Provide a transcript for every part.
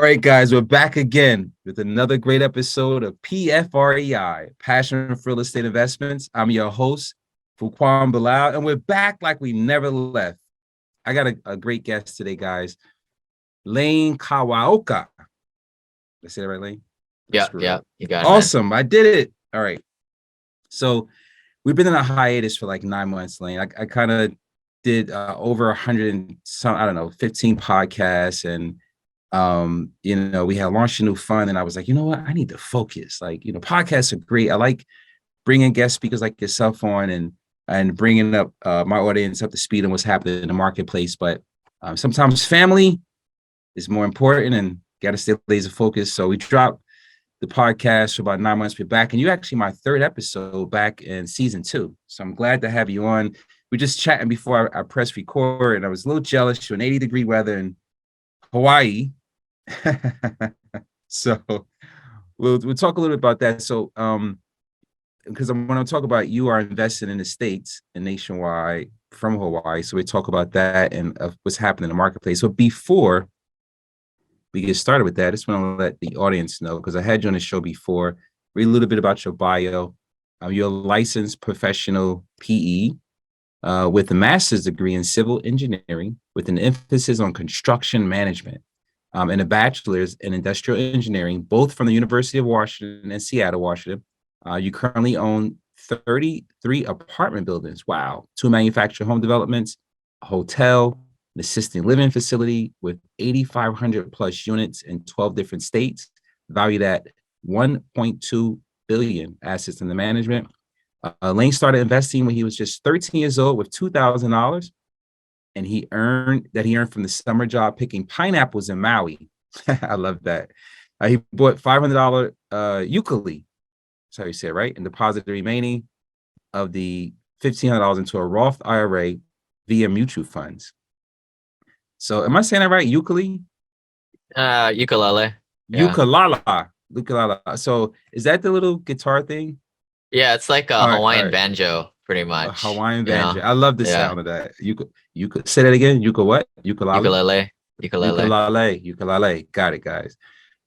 right, guys, we're back again with another great episode of PFREI, Passion for Real Estate Investments. I'm your host, Fuquan Bilal, and we're back like we never left. I got a great guest today, guys. Lane Kawaoka. Did I say that right, Lane? Yeah, you got it, awesome, man. I did it. All right. So we've been in a hiatus for like 9 months, Lane. I kind of did over 100 and some, I don't know, 15 podcasts, and we had launched a new fund, and I was like, you know what, I need to focus. Like, podcasts are great. I like bringing guest speakers like yourself on and bringing up my audience up to speed on what's happening in the marketplace. But sometimes family is more important, and got to stay laser focused. So we dropped the podcast for about 9 months. We're back, and you're actually my third episode back in season 2. So I'm glad to have you on. We're just chatting before I pressed record, and I was a little jealous. You're in 80-degree weather in Hawaii. So we'll talk a little bit about that. So because I want to talk about, you are invested in the States and nationwide from Hawaii. So we talk about that and what's happening in the marketplace. So before we get started with that, I just want to let the audience know, because I had you on the show before, read a little bit about your bio. You're a licensed professional PE with a master's degree in civil engineering with an emphasis on construction management, and a bachelor's in industrial engineering, both from the University of Washington and Seattle, Washington. You currently own 33 apartment buildings. Wow. 2 manufactured home developments, a hotel, an assisted living facility with 8,500 plus units in 12 different states, valued at $1.2 billion assets under management. Lane started investing when he was just 13 years old with $2,000, and he earned from the summer job picking pineapples in Maui. I love that. He bought $500 ukulele. That's how you say it, right? And deposited the remaining of the $1,500 into a Roth IRA via mutual funds. So am I saying that right? Ukulele? Ukulele. Ukulele. So is that the little guitar thing? Yeah, it's like a Hawaiian banjo, pretty much. A Hawaiian banjo. I love the sound of that. You could say that again. What? Ukulele. Ukulele. Got it, guys.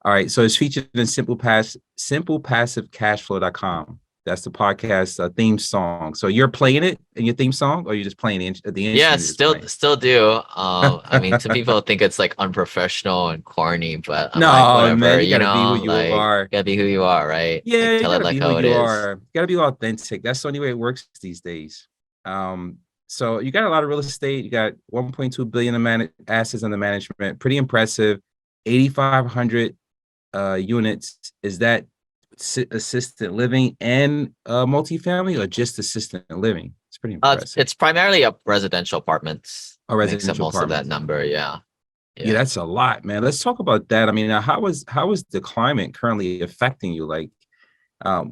All right. So it's featured in simplepassivecashflow.com. That's the podcast theme song. So you're playing it in your theme song, or you're just playing the instrument? Yeah, still do. I mean, some people think it's like unprofessional and corny, but I'm like, whatever. Man, you gotta be who you are. You gotta be who you are, right? Yeah, like, you tell gotta it like be how who it you is. are. You gotta be authentic. That's the only way it works these days. So you got a lot of real estate. You got 1.2 billion in assets under management. Pretty impressive. 8,500 units. Is that assisted living and multifamily, or just assisted living? It's pretty impressive. It's primarily a residential apartments. Residential most of that number. Yeah, that's a lot, man. Let's talk about that. I mean, how is the climate currently affecting you? Like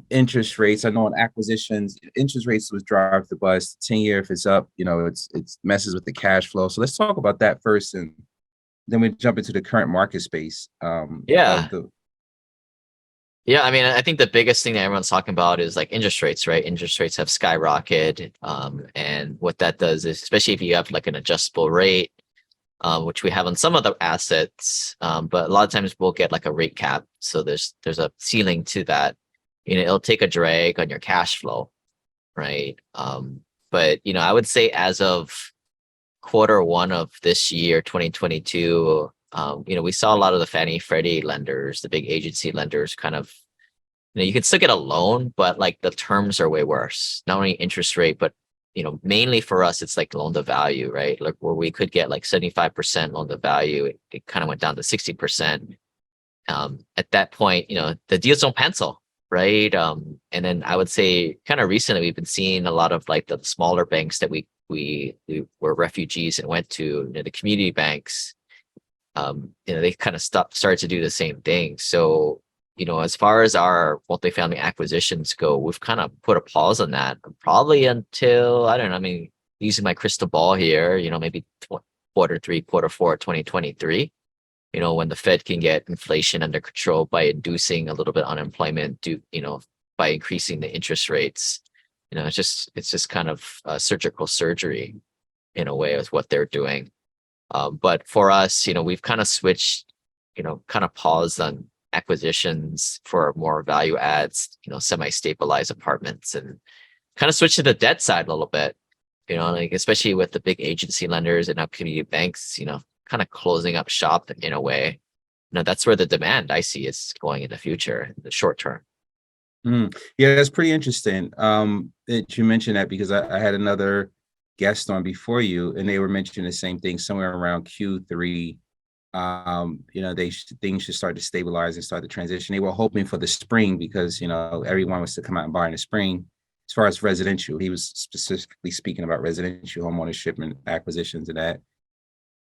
interest rates. I know on acquisitions, interest rates was drive the bus. 10-year, if it's up, it's messes with the cash flow. So let's talk about that first, and then we jump into the current market space. Yeah, I mean, I think the biggest thing that everyone's talking about is like interest rates, right? Interest rates have skyrocketed. And what that does is, especially if you have like an adjustable rate, which we have on some of the assets, but a lot of times we'll get like a rate cap. So there's a ceiling to that. It'll take a drag on your cash flow, right? But I would say as of Q1 of this year, 2022, we saw a lot of the Fannie Freddie lenders, the big agency lenders, kind of, you can still get a loan, but like the terms are way worse. Not only interest rate, but mainly for us, it's like loan to value, right? Like where we could get like 75% loan to value, it kind of went down to 60%. At that point, the deals don't pencil, right? And then I would say kind of recently, we've been seeing a lot of like the smaller banks that we were refugees and went to, the community banks. They kind of started to do the same thing. So, as far as our multifamily acquisitions go, we've kind of put a pause on that probably until, I don't know, I mean, using my crystal ball here, maybe Q3, Q4, 2023, when the Fed can get inflation under control by inducing a little bit of unemployment by increasing the interest rates. It's just kind of surgical surgery in a way with what they're doing. But for us, we've kind of switched kind of paused on acquisitions for more value adds, semi-stabilized apartments, and kind of switched to the debt side a little bit, like especially with the big agency lenders and now community banks, kind of closing up shop in a way. That's where the demand I see is going in the future, in the short term. Yeah, that's pretty interesting. That you mentioned that because I had another guest on before you, and they were mentioning the same thing somewhere around Q3. Things should start to stabilize and start to transition. They were hoping for the spring because everyone was to come out and buy in the spring. As far as residential, he was specifically speaking about residential homeownership and acquisitions and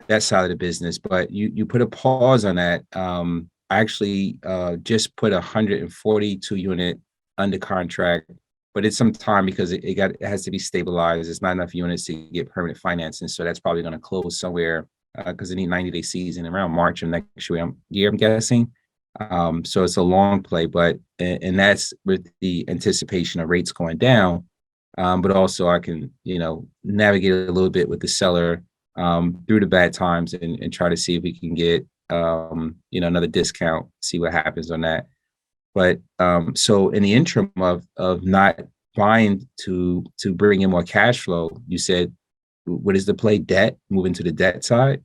that side of the business. But you put a pause on that. I actually just put 142 unit under contract, but it's some time because it has to be stabilized. It's not enough units to get permanent financing, so that's probably going to close somewhere because they need 90-day season around March of next year, I'm guessing. So it's a long play, but and that's with the anticipation of rates going down. But also I can navigate a little bit with the seller through the bad times and try to see if we can get another discount, see what happens on that. But so in the interim of not buying to bring in more cash flow, you said, what is the play? Debt, moving to the debt side.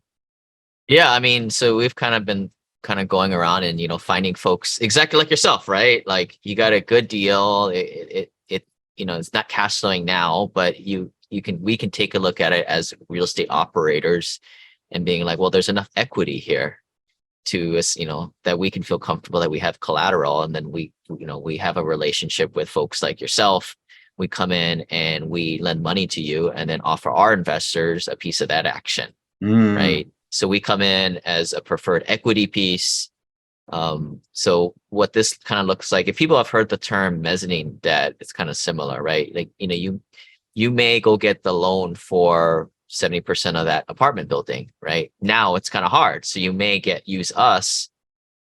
Yeah, I mean, so we've kind of been kind of going around and finding folks exactly like yourself, right? Like you got a good deal. It's not cash flowing now, but we can take a look at it as real estate operators and being like, well, there's enough equity here to us, that we can feel comfortable that we have collateral, and then we have a relationship with folks like yourself. We come in and we lend money to you and then offer our investors a piece of that action, Mm, right? So we come in as a preferred equity piece. So what this kind of looks like, if people have heard the term mezzanine debt, it's kind of similar, right? Like, you may go get the loan for 70% of that apartment building, right? Now it's kind of hard. So you may use us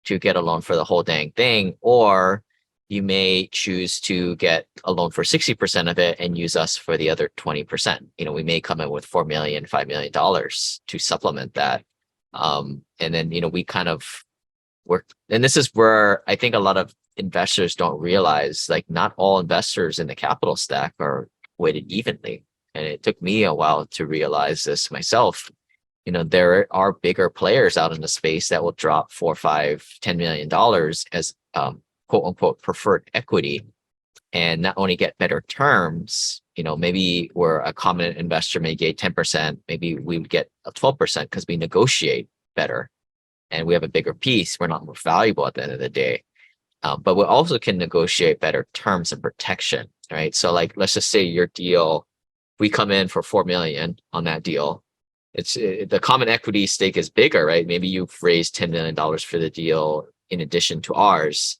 to get a loan for the whole dang thing, or you may choose to get a loan for 60% of it and use us for the other 20%. We may come in with $4 million, $5 million to supplement that. And then, we kind of work. And this is where I think a lot of investors don't realize, like, not all investors in the capital stack are weighted evenly. And it took me a while to realize this myself. There are bigger players out in the space that will drop 4, 5, $10 million as quote unquote preferred equity, and not only get better terms, maybe where a common investor may get 10%, maybe we would get a 12% because we negotiate better and we have a bigger piece. We're not more valuable at the end of the day. But we also can negotiate better terms and protection, right? So like, let's just say your deal, we come in for 4 million on that deal. The common equity stake is bigger, right? Maybe you've raised $10 million for the deal in addition to ours.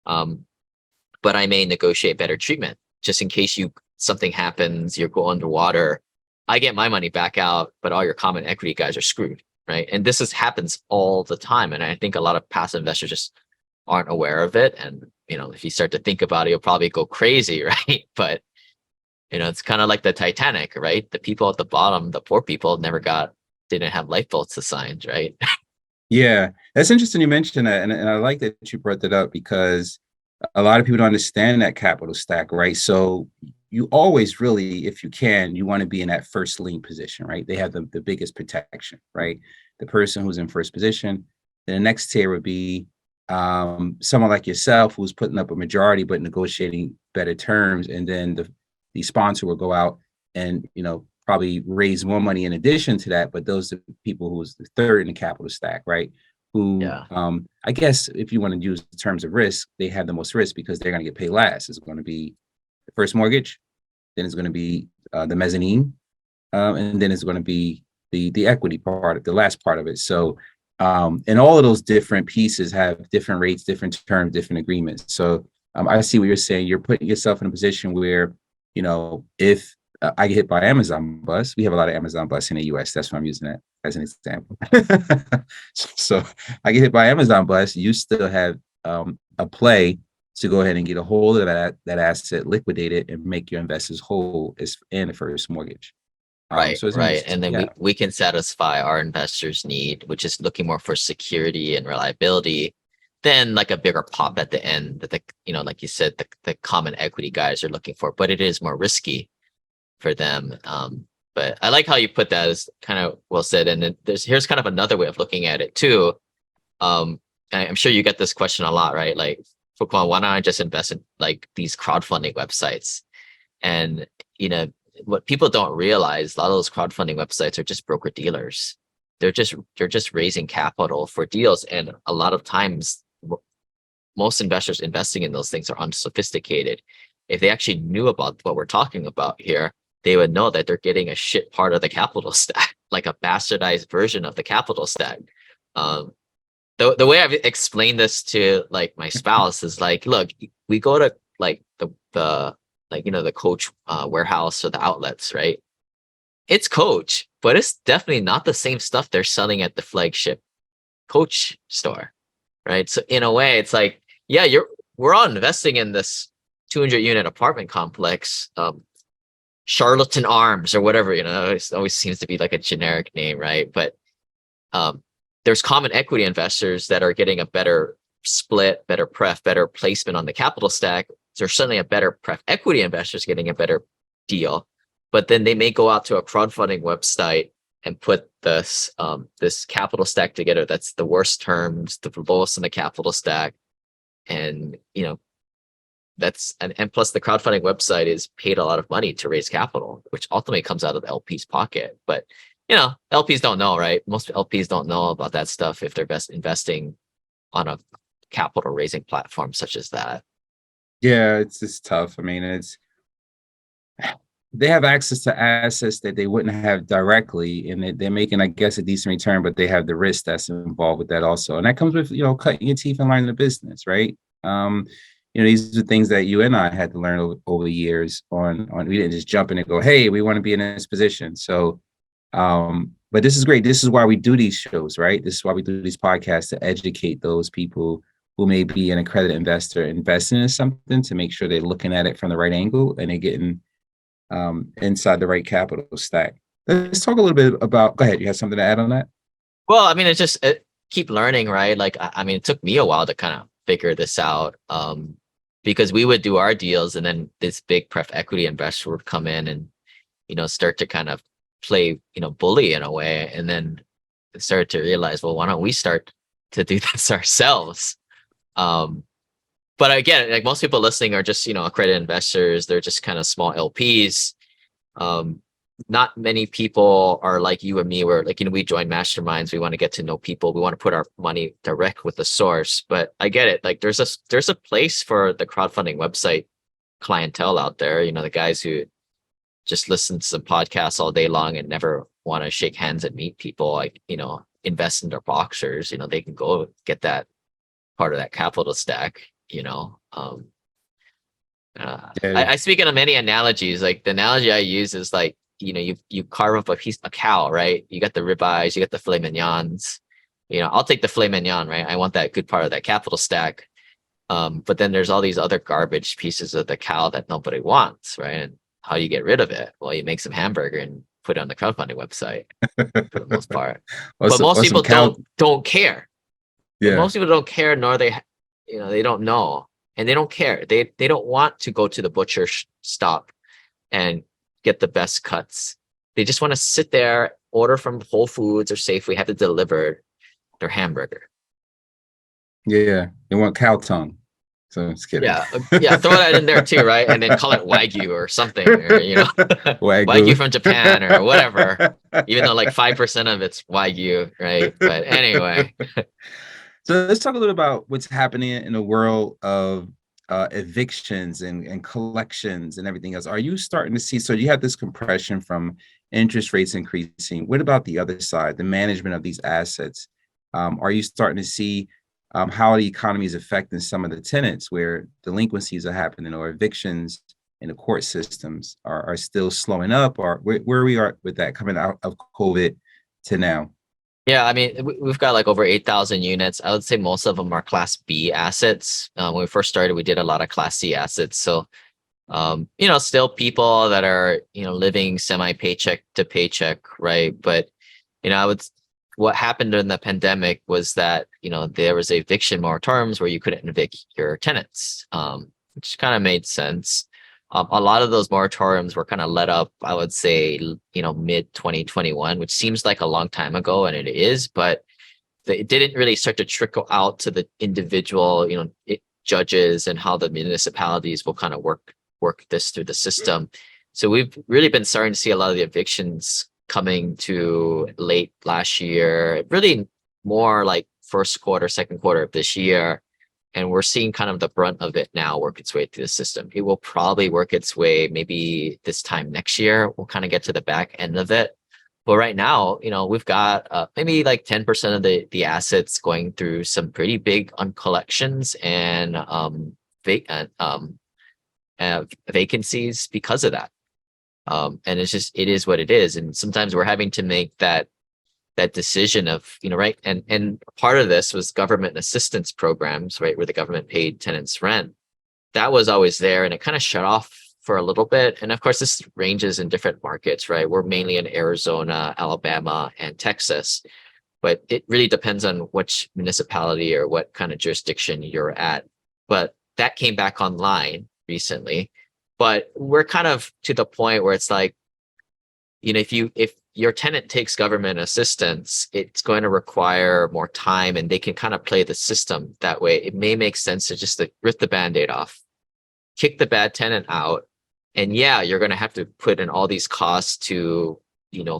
But I may negotiate better treatment just in case something happens, you go underwater. I get my money back out, but all your common equity guys are screwed, right? And this happens all the time. And I think a lot of passive investors just aren't aware of it. And, if you start to think about it, you'll probably go crazy, right? But, it's kind of like the Titanic, right? The people at the bottom, the poor people didn't have lifeboats assigned, right? yeah, that's interesting you mentioned that, and I like that you brought that up because a lot of people don't understand that capital stack, right? So you always really, if you can, you want to be in that first lien position, right? They have the biggest protection, right? The person who's in first position. Then the next tier would be someone like yourself who's putting up a majority but negotiating better terms, and then the sponsor will go out and probably raise more money in addition to that. But those are the people who's the third in the capital stack, right? Who Yeah. I guess if you want to use the terms of risk, they have the most risk because they're going to get paid last. It's going to be the first mortgage, then it's going to be the mezzanine, and then it's going to be the equity part, the last part of it. So, and all of those different pieces have different rates, different terms, different agreements. So I see what you're saying. You're putting yourself in a position where, if I get hit by Amazon bus, we have a lot of Amazon bus in the U.S. That's why I'm using that as an example. So I get hit by Amazon bus, you still have a play to go ahead and get a hold of that asset, liquidate it, and make your investors whole in the first mortgage. Right, So it's right. mixed. And then Yeah. we can satisfy our investors' need, which is looking more for security and reliability than like a bigger pop at the end that like you said, the common equity guys are looking for, but it is more risky for them. But I like how you put that as kind of well said. And then here's kind of another way of looking at it too. I'm sure you get this question a lot, right? Like, Fuquan, why don't I just invest in like these crowdfunding websites? And you know, what people don't realize, a lot of those crowdfunding websites are just broker dealers. They're just raising capital for deals, and a lot of times, most investors investing in those things are unsophisticated. If they actually knew about what we're talking about here, they would know that they're getting a shit part of the capital stack, like a bastardized version of the capital stack. Um, the way I've explained this to like my spouse is like, look, we go to like the like the Coach warehouse or the outlets, right? It's Coach, but it's definitely not the same stuff they're selling at the flagship Coach store, right? So in a way, it's like, yeah, we're all investing in this 200 unit apartment complex, Charlatan Arms or whatever, it always seems to be like a generic name, right? But um, there's common equity investors that are getting a better split, better pref, better placement on the capital stack. There's certainly a better pref equity investors getting a better deal, but then they may go out to a crowdfunding website and put this capital stack together. That's the worst terms, the lowest in the capital stack, and and plus the crowdfunding website is paid a lot of money to raise capital, which ultimately comes out of the LP's pocket. But LPs don't know, right? Most LPs don't know about that stuff if they're investing on a capital raising platform such as that. Yeah, it's just tough. I mean, they have access to assets that they wouldn't have directly, and they're making, I guess, a decent return, but they have the risk that's involved with that also. And that comes with, cutting your teeth and learning the business, right? These are things that you and I had to learn over the years on we didn't just jump in and go, hey, we want to be in this position. So but this is great. This is why we do these shows, right? This is why we do these podcasts, to educate those people who may be an accredited investor investing in something, to make sure they're looking at it from the right angle and they're getting inside the right capital stack. Let's talk a little bit about. Go ahead. You have something to add on that? Well, I mean, keep learning, right? Like, I mean, it took me a while to kind of figure this out, because we would do our deals, and then this big pref equity investor would come in and start to kind of play bully in a way, and then started to realize, well, why don't we start to do this ourselves? But again, like, most people listening are just accredited investors. They're just kind of small LPs. Not many people are like you and me, where like we join masterminds, we want to get to know people, we want to put our money direct with the source. But I get it, like there's a place for the crowdfunding website clientele out there, the guys who just listen to some podcasts all day long and never want to shake hands and meet people, like invest in their boxers. They can go get that part of that capital stack. Yeah. I speak in many analogies. Like, the analogy I use is like, you carve up a cow, right? You got the ribeyes, you got the filet mignons. I'll take the filet mignon, right? I want that good part of that capital stack. But then there's all these other garbage pieces of the cow that nobody wants, right? And how do you get rid of it? Well, you make some hamburger and put it on the crowdfunding website for the most part. But most people don't care. And Yeah. most people don't care, nor they don't know, and they don't care. They don't want to go to the butcher stop and get the best cuts. They just want to sit there, order from Whole Foods or Safeway, have it delivered, their hamburger. Yeah. They want cow tongue. So I'm just kidding. Yeah, throw that in there too, right? And then call it Wagyu or something, or Wagyu Wagyu. from Japan or whatever. Even though like 5% of it's Wagyu, right? But anyway. So let's talk a little about what's happening in the world of evictions and collections and everything else. Are you starting to see? So you have this compression from interest rates increasing. What about the other side, the management of these assets? Are you starting to see how the economy is affecting some of the tenants, where delinquencies are happening, or evictions in the court systems are still slowing up, or where we are with that coming out of COVID to now? Yeah, I mean, we've got like over 8,000 units. I would say most of them are Class B assets. When we first started, we did a lot of Class C assets. So Still people that are, living semi paycheck to paycheck, right? But, I would, what happened during the pandemic was that, there was eviction moratoriums where you couldn't evict your tenants, which kind of made sense. A lot of those moratoriums were kind of let up, I would say, mid 2021, which seems like a long time ago, and it is, but it didn't really start to trickle out to the individual, judges and how the municipalities will kind of work this through the system. So we've really been starting to see a lot of the evictions coming to late last year, really more like first quarter, second quarter of this year. And we're seeing kind of the brunt of it now work its way through the system. It will probably work its way maybe this time next year. We'll kind of get to the back end of it. But right now, we've got maybe like 10% of the assets going through some pretty big uncollections and vacancies because of that. And it is what it is. And sometimes we're having to make that decision of, right. And part of this was government assistance programs, right, where the government paid tenants rent. That was always there, and it kind of shut off for a little bit. And of course, this ranges in different markets, right? We're mainly in Arizona, Alabama, and Texas, but it really depends on which municipality or what kind of jurisdiction you're at. But that came back online recently. But we're kind of to the point where it's like, if your tenant takes government assistance, it's going to require more time, and they can kind of play the system that way. It may make sense to just rip the Band-Aid off, kick the bad tenant out, and yeah, you're going to have to put in all these costs to,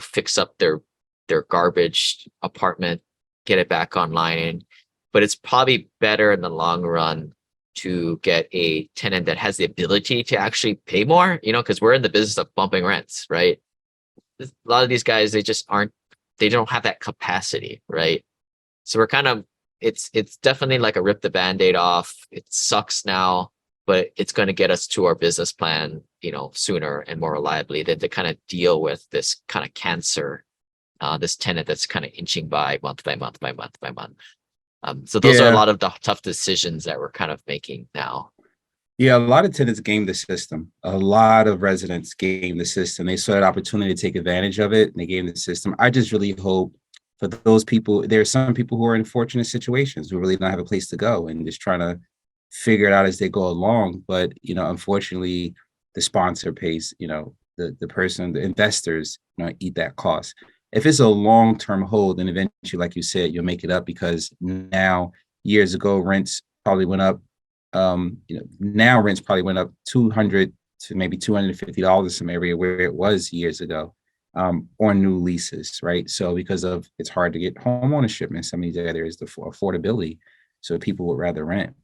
fix up their garbage apartment, get it back online. But it's probably better in the long run to get a tenant that has the ability to actually pay more, because we're in the business of bumping rents, right? A lot of these guys, they don't have that capacity, right? So we're kind of, it's definitely like a rip the Band-Aid off. It sucks now, but it's going to get us to our business plan, sooner and more reliably than to kind of deal with this kind of cancer, this tenant that's kind of inching by month by month by month by month. So those are a Yeah. lot of the tough decisions that we're kind of making now. Yeah, a lot of tenants game the system. A lot of residents game the system. They saw an opportunity to take advantage of it, and they game the system. I just really hope for those people. There are some people who are in fortunate situations who really don't have a place to go and just trying to figure it out as they go along. But unfortunately, the sponsor pays. The person, the investors, eat that cost. If it's a long-term hold, then eventually, like you said, you'll make it up because now years ago rents probably went up. Now rents probably went up 200 to maybe $250 in some area where it was years ago, on new leases, right? So because of it's hard to get home ownership in some of these areas, the affordability, so people would rather rent.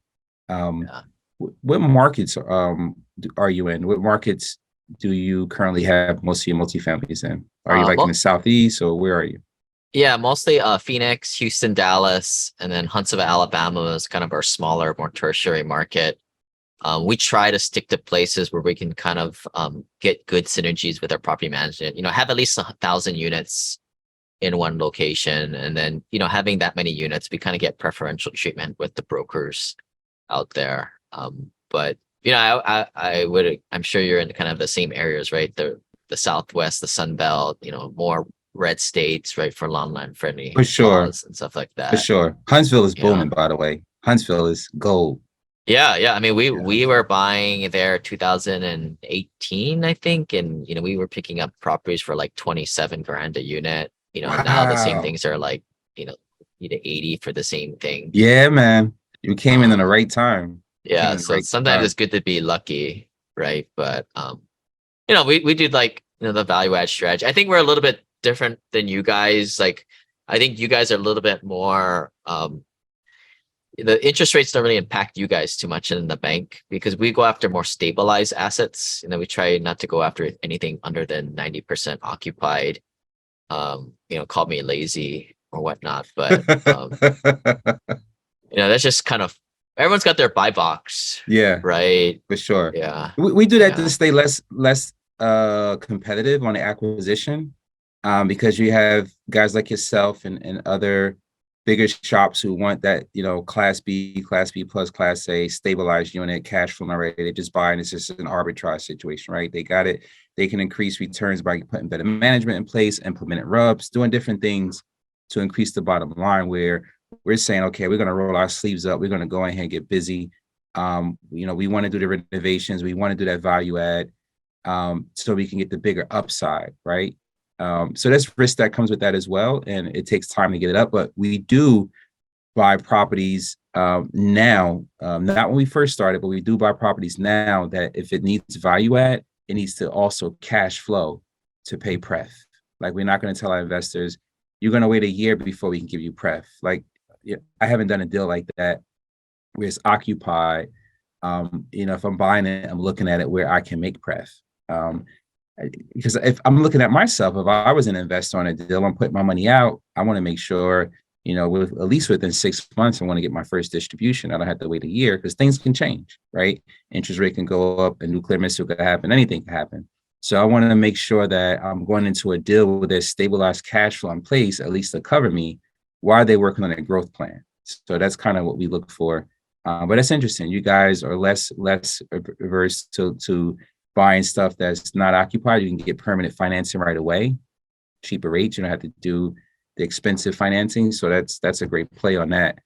Um, Yeah. what markets are you in? What markets do you currently have most of your multifamilies in? Are you like in the southeast, or where are you? Yeah, mostly Phoenix, Houston, Dallas, and then Huntsville, Alabama is kind of our smaller, more tertiary market. We try to stick to places where we can kind of get good synergies with our property management. Have at least 1,000 units in one location, and then having that many units, we kind of get preferential treatment with the brokers out there. But I'm sure you're in kind of the same areas, right? The Southwest, the Sun Belt, more red states, right, for land friendly For sure, laws and stuff like for that. sure. Huntsville is Yeah. booming, by the way. Huntsville is gold. Yeah. I mean, we Yeah, we were buying there 2018, I think, and we were picking up properties for like 27 grand a unit. Now the same wow. things are like, 80 for the same thing. Yeah, man. You came in the Um, right time. You came yeah, in the so right sometimes time. it's good to be lucky, right? But we do like the value add strategy. I think we're a little bit different than you guys. Like, I think you guys are a little bit more the interest rates don't really impact you guys too much in the bank because we go after more stabilized assets. We try not to go after anything under than 90% occupied. Call me lazy or whatnot, but that's just kind of everyone's got their buy box, Yeah, right? for sure. Yeah, We do that to yeah, stay less competitive on the acquisition, because you have guys like yourself and other bigger shops who want that, class B, class B plus, class A, stabilized unit, cash flow already. They just buy, and it's just an arbitrage situation, right? They got it. They can increase returns by putting better management in place, implementing rubs, doing different things to increase the bottom line. Where we're saying, okay, we're going to roll our sleeves up. We're going to go ahead and get busy. We want to do the renovations. We want to do that value add, so we can get the bigger upside, right? So there's risk that comes with that as well, and it takes time to get it up. But we do buy properties now, not when we first started, but we do buy properties now that if it needs value add, it needs to also cash flow to pay pref. Like, we're not going to tell our investors, you're going to wait a year before we can give you pref. Like, yeah, I haven't done a deal like that where it's occupied. If I'm buying it, I'm looking at it where I can make pref. Because if I'm looking at myself, if I was an investor on a deal, I'm putting my money out, I want to make sure, with at least within 6 months, I want to get my first distribution. I don't have to wait a year, because things can change, right? Interest rate can go up, a nuclear missile could happen, anything can happen. So I want to make sure that I'm going into a deal with there's stabilized cash flow in place, at least to cover me while they're working on a growth plan. So that's kind of what we look for. But that's interesting. You guys are less averse to buying stuff that's not occupied. You can get permanent financing right away, cheaper rates. You don't have to do the expensive financing. So that's a great play on that.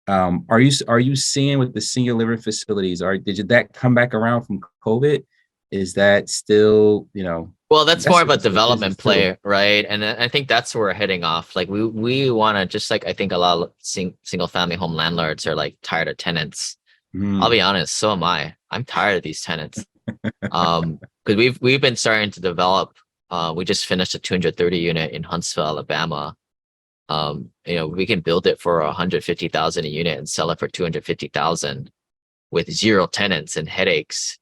Are you seeing with the senior living facilities? Did that come back around from COVID? Is that still, Well, that's more of a that's good business development too. play, right? And I think that's where we're heading off. Like we want to, just like I think a lot of single family home landlords are like tired of tenants. I'll be honest, so am I. I'm tired of these tenants. Because we've been starting to develop. We just finished a 230 unit in Huntsville, Alabama. We can build it for 150,000 a unit and sell it for 250,000 with zero tenants and headaches.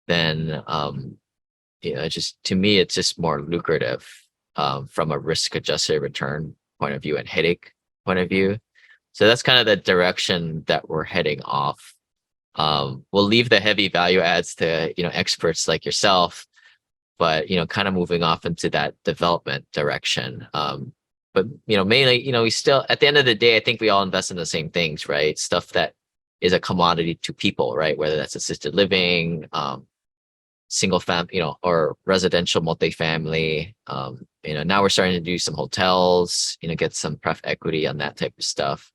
Then just to me, it's just more lucrative from a risk-adjusted return point of view and headache point of view. So that's kind of the direction that we're heading off. We'll leave the heavy value adds to experts like yourself, but kind of moving off into that development direction. But mainly, we still, at the end of the day, I think we all invest in the same things, right? Stuff that is a commodity to people, right? Whether that's assisted living, single family, or residential multifamily. Now we're starting to do some hotels, get some pref equity on that type of stuff.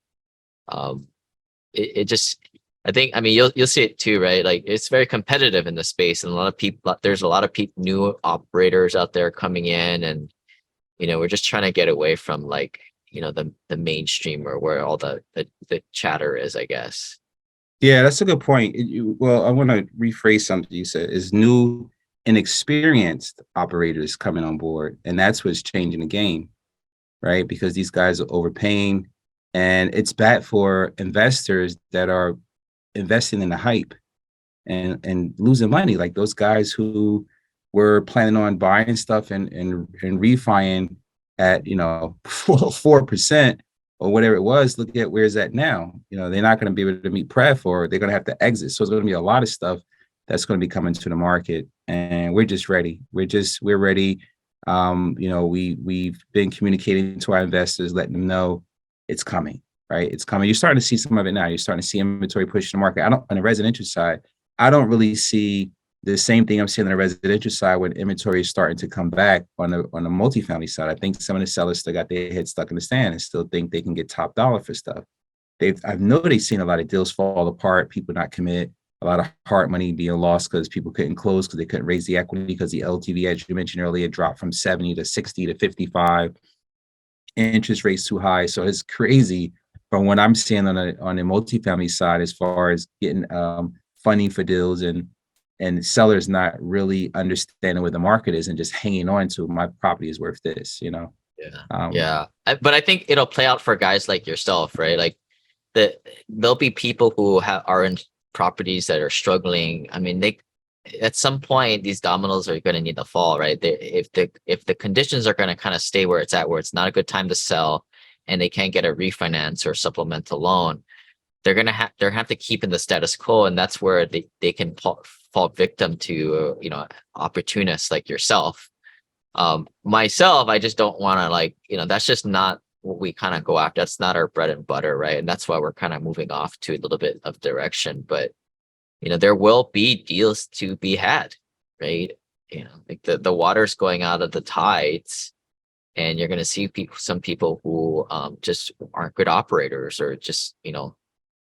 It just, I think, I mean, you'll see it too, right? Like, it's very competitive in the space, and there's a lot of new operators out there coming in, and we're just trying to get away from like the mainstream, or where all the chatter is, I guess. Yeah, that's a good point. Well, I want to rephrase something you said. Is new and experienced operators coming on board, and that's what's changing the game, right? Because these guys are overpaying, and it's bad for investors that are investing in the hype and losing money. Like those guys who were planning on buying stuff and refining at 4% or whatever it was. Look at where it's at now. They're not going to be able to meet pref, or they're going to have to exit. So it's going to be a lot of stuff that's going to be coming to the market, and we're just ready. We're ready. We've been communicating to our investors, letting them know it's coming. Right, it's coming. You're starting to see some of it now. You're starting to see inventory push the market. On the residential side, I don't really see the same thing I'm seeing on the residential side when inventory is starting to come back on the multifamily side. I think some of the sellers still got their head stuck in the sand and still think they can get top dollar for stuff. I know they've seen a lot of deals fall apart, people not commit, a lot of hard money being lost because people couldn't close because they couldn't raise the equity, because the LTV, as you mentioned earlier, dropped from 70 to 60 to 55. Interest rates too high. So it's crazy from what I'm seeing on the multifamily side, as far as getting funding for deals, and sellers not really understanding where the market is and just hanging on to, my property is worth this. Yeah. But I think it'll play out for guys like yourself, right? Like there'll be people who are in properties that are struggling. I mean, at some point these dominoes are going to need to fall, right? If the conditions are going to kind of stay where it's at, where it's not a good time to sell, and they can't get a refinance or supplemental loan, they're gonna have to keep in the status quo, and that's where they can fall victim to opportunists like yourself. Myself, I just don't want to, like, that's just not what we kind of go after. That's not our bread and butter, right? And that's why we're kind of moving off to a little bit of direction. But there will be deals to be had, right? Like the water's going out of the tides, and you're going to see some people who just aren't good operators, or just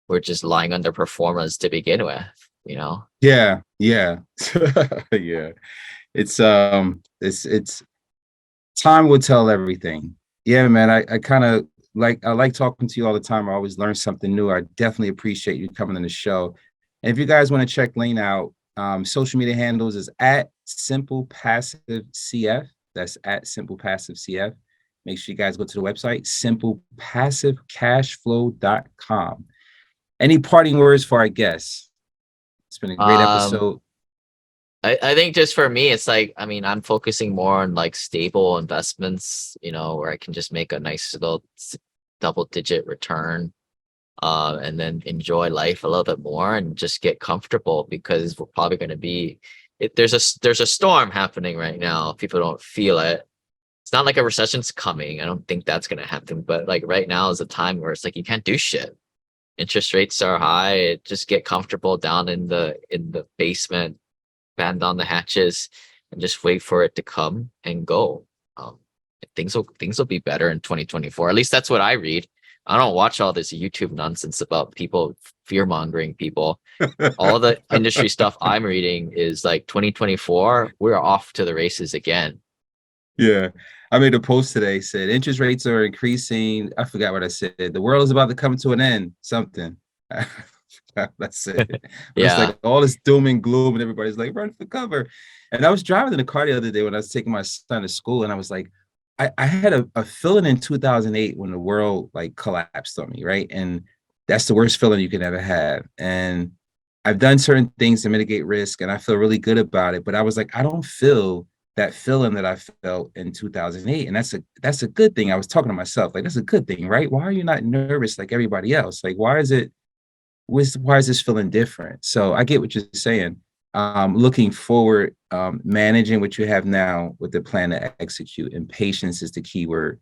we're just lying underperformers to begin with. Yeah, yeah. Yeah. It's time will tell everything. Yeah, man. I kind of I like talking to you all the time. I always learn something new. I definitely appreciate you coming on the show. And if you guys want to check Lane out, social media handles is at Simple Passive CF. That's at Simple Passive CF. Make sure you guys go to the website, simplepassivecashflow.com. Any parting words for our guests? It's been a great Um, episode. I think just for me, it's like, I'm focusing more on like stable investments, where I can just make a nice little double-digit return, and then enjoy life a little bit more and just get comfortable, because we're probably going to be there's a storm happening right now. People don't feel it. It's not like a recession's coming. I don't think that's going to happen. But like right now is a time where it's like you can't do shit. Interest rates are high. Just get comfortable down in the basement, batten down the hatches, and just wait for it to come and go. Um, things will be better in 2024. At least that's what I read. I don't watch all this YouTube nonsense about people fear mongering people. All the industry stuff I'm reading is like 2024, we're off to the races again. Yeah. I made a post today, said interest rates are increasing. I forgot what I said. The world is about to come to an end. Something. That's it. But it's Yeah. like all this doom and gloom, and everybody's like, run for cover. And I was driving in the car the other day when I was taking my son to school, and I was like, I had a feeling in 2008 when the world like collapsed on me, right? And that's the worst feeling you can ever have. And I've done certain things to mitigate risk, and I feel really good about it. But I was like, I don't feel that feeling that I felt in 2008. And that's a good thing. I was talking to myself, like, that's a good thing, right? Why are you not nervous like everybody else? Like, why is this feeling different? So I get what you're saying. Looking forward, managing what you have now with the plan to execute, and patience is the key word.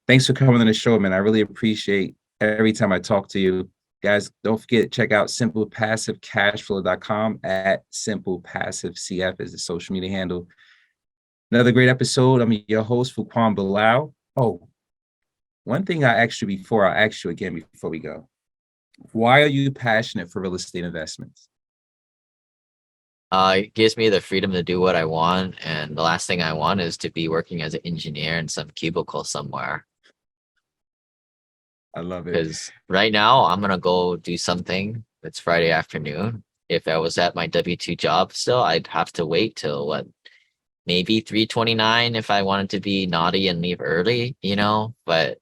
Thanks for coming on the show, man. I really appreciate every time I talk to you. Guys, don't forget, check out simplepassivecashflow.com, at simplepassivecf is the social media handle. Another great episode. I'm your host, Fuquan Bilal. Oh, one thing I asked you before, I'll ask you again before we go. Why are you passionate for real estate investments? It gives me the freedom to do what I want, and the last thing I want is to be working as an engineer in some cubicle somewhere. I love it. Because right now I'm gonna go do something. It's Friday afternoon. If I was at my W-2 job still, I'd have to wait till what, maybe 3:29 if I wanted to be naughty and leave early, but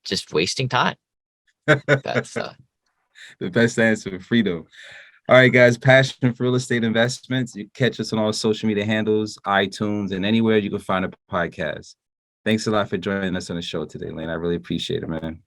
just wasting time. That's The best answer, freedom. All right, guys, passion for real estate investments. You catch us on all social media handles, iTunes, and anywhere you can find a podcast. Thanks a lot for joining us on the show today, Lane. I really appreciate it, man.